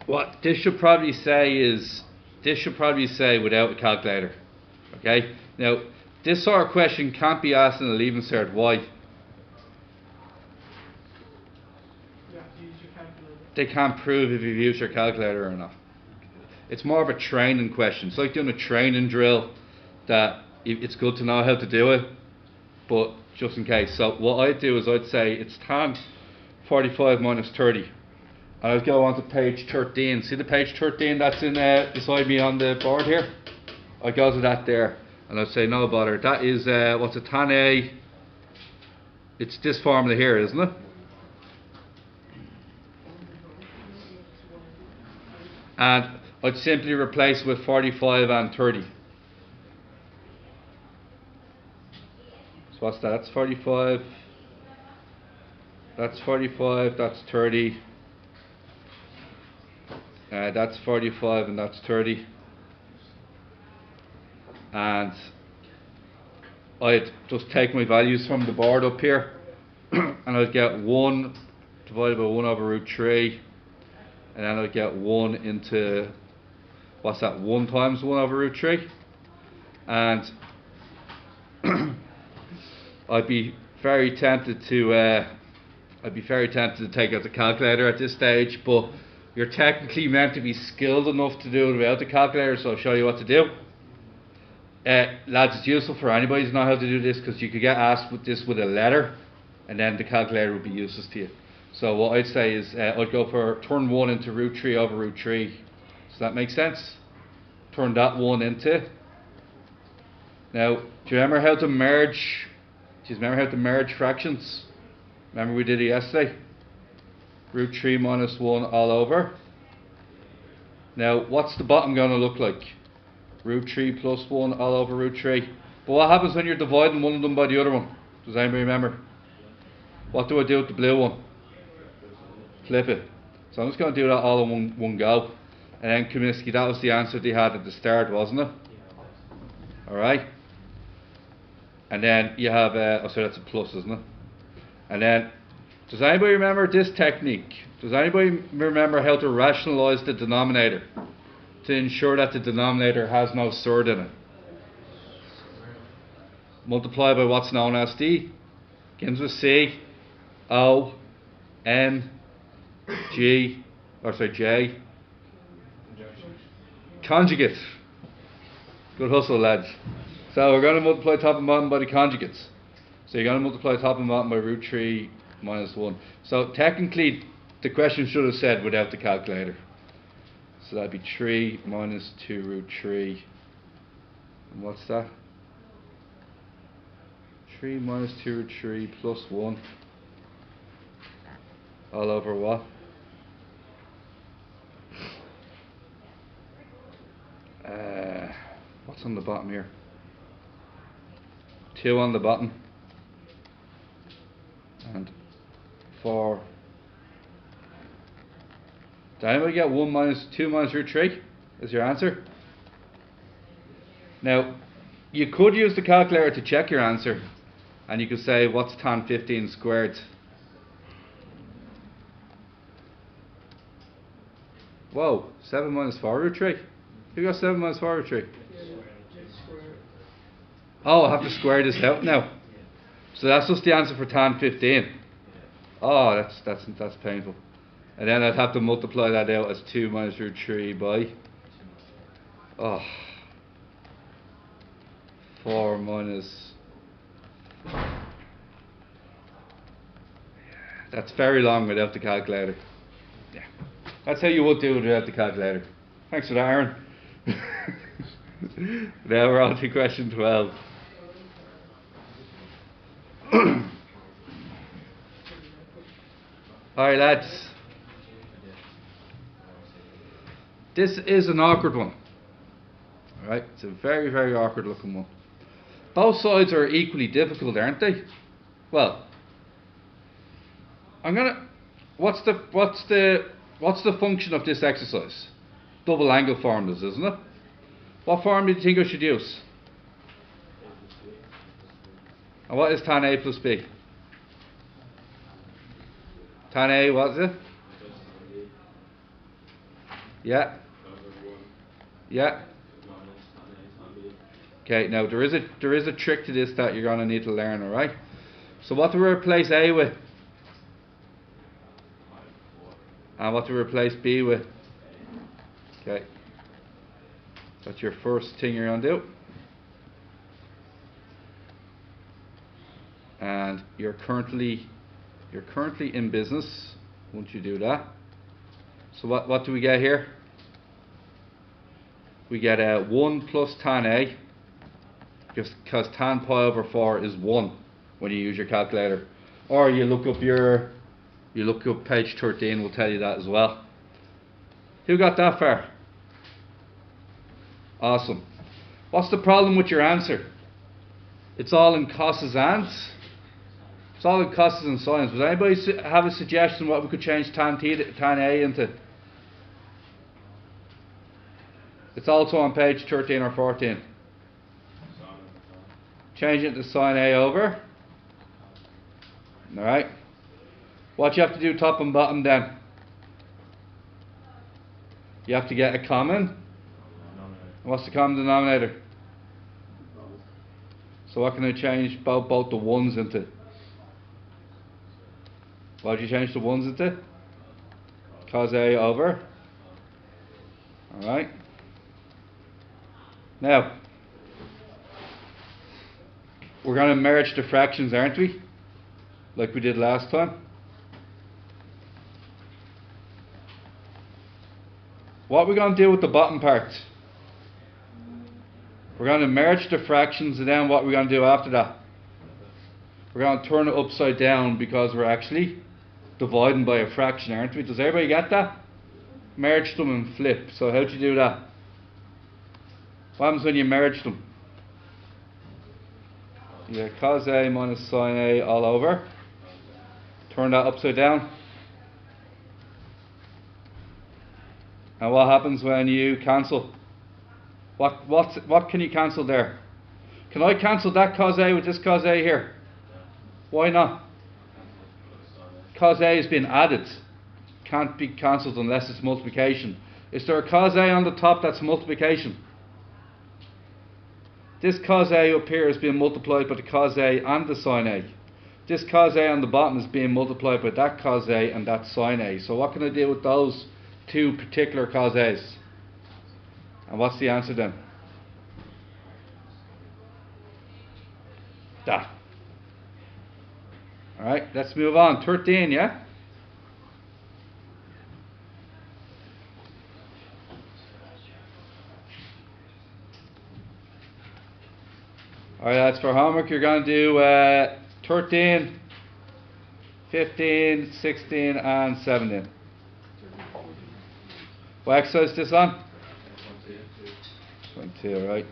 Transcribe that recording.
what this should probably say is, this should probably say without a calculator. Okay? Now, this sort of question can't be asked in a leaving cert. Why? They can't prove if you've used your calculator or not. It's more of a training question. It's like doing a training drill that it's good to know how to do it, but just in case. So what I'd do is I'd say it's tan 45 minus 30. And I'd go on to page 13. See the page 13 that's in beside me on the board here? I'd go to that there and I'd say no bother. That is, what's a tan A? It's this formula here, isn't it? And I'd simply replace with 45 and 30. So what's that? That's 45. That's 45. That's 30. That's 45 and that's 30. And I'd just take my values from the board up here and I'd get 1 divided by 1 over root 3. And then I'd get 1 into, what's that, 1 times 1 over root 3. And I'd be very tempted to take out the calculator at this stage, but you're technically meant to be skilled enough to do it without the calculator, so I'll show you what to do. Lads, it's useful for anybody to know how to do this, because you could get asked with this with a letter, and then the calculator would be useless to you. So what I'd say is, I'd go for turn 1 into root 3 over root 3. Does that make sense? Turn that 1 into. Now, do you remember how to merge? Do you remember how to merge fractions? Remember we did it yesterday? Root 3 minus 1 all over. Now, what's the bottom going to look like? Root 3 plus 1 all over root 3. But what happens when you're dividing one of them by the other one? Does anybody remember? What do I do with the blue one? Flip it. So I'm just going to do that all in one go. And then Comiskey, that was the answer they had at the start, wasn't it? Alright. And then you have, oh sorry, that's a plus, isn't it? And then, does anybody remember this technique? Does anybody remember how to rationalise the denominator to ensure that the denominator has no surd in it? Multiply by what's known as the, begins with C, O, N, G, or sorry, J. Conjugate. Good hustle, lads. So we're going to multiply top and bottom by the conjugates. So you're going to multiply top and bottom by root 3 minus 1. So technically, the question should have said without the calculator. So that'd be 3 minus 2 root 3. And what's that? 3 minus 2 root 3 plus 1. All over what? What's on the bottom here? 2 on the bottom. And 4. Did anybody get 1 minus 2 minus root 3 is your answer? Now, you could use the calculator to check your answer, and you could say, what's tan 15 squared? Whoa, 7 minus 4 root 3? Who got 7 minus 4 root 3? Oh, I have to square this out now. So that's just the answer for tan 15. Oh, that's painful. And then I'd have to multiply that out as 2 minus root 3 by 4 minus. That's very long without the calculator. Yeah. That's how you would do it without the calculator. Thanks for that, Aaron. Now we're on to question 12. Alright, lads. This is an awkward one. Alright, it's a very, very awkward looking one. Both sides are equally difficult, aren't they? Well, I'm gonna. What's the function of this exercise? Double angle formulas, isn't it? What formula do you think I should use? And what is tan A plus B? Tan A, what is it? Yeah. Yeah. Okay, now there is a trick to this that you're gonna need to learn, alright? So what do we replace A with? And what do we replace B with? Okay. That's your first thing you're gonna do. And you're currently in business once you do that. So what do we get here? We get a 1 plus tan A, just because tan pi over 4 is 1 when you use your calculator. Or you look up page 13, will tell you that as well. Who got that far? Awesome. What's the problem with your answer? It's all in cos's ands. It's all in cos's and sines. Does anybody have a suggestion what we could change tan A into? It's also on page 13 or 14. Change it to sine A over. Alright. What you have to do top and bottom then? You have to get a common. What's the common denominator? So what can I change both the 1's into? What do you change the 1's into? Cos A over. Alright. Now, we're going to merge the fractions, aren't we? Like we did last time. What are we going to do with the bottom part? We're going to merge the fractions, and then what are we going to do after that? We're going to turn it upside down because we're actually dividing by a fraction, aren't we? Does everybody get that? Merge them and flip. So how do you do that? What happens when you merge them? You get cos A minus sine A all over. Turn that upside down. And what happens when you cancel? What can you cancel there? Can I cancel that cos A with this cos A here? Why not? Cos A has been added. Can't be cancelled unless it's multiplication. Is there a cos A on the top that's multiplication? This cos A up here is being multiplied by the cos A and the sine A. This cos A on the bottom is being multiplied by that cos A and that sine A. So what can I do with those two particular cos A's? And what's the answer then? That. Alright, let's move on. 13, yeah? Alright, lads, for homework you're going to do 13, 15, 16 and 17. What exercise is this on? 22, right.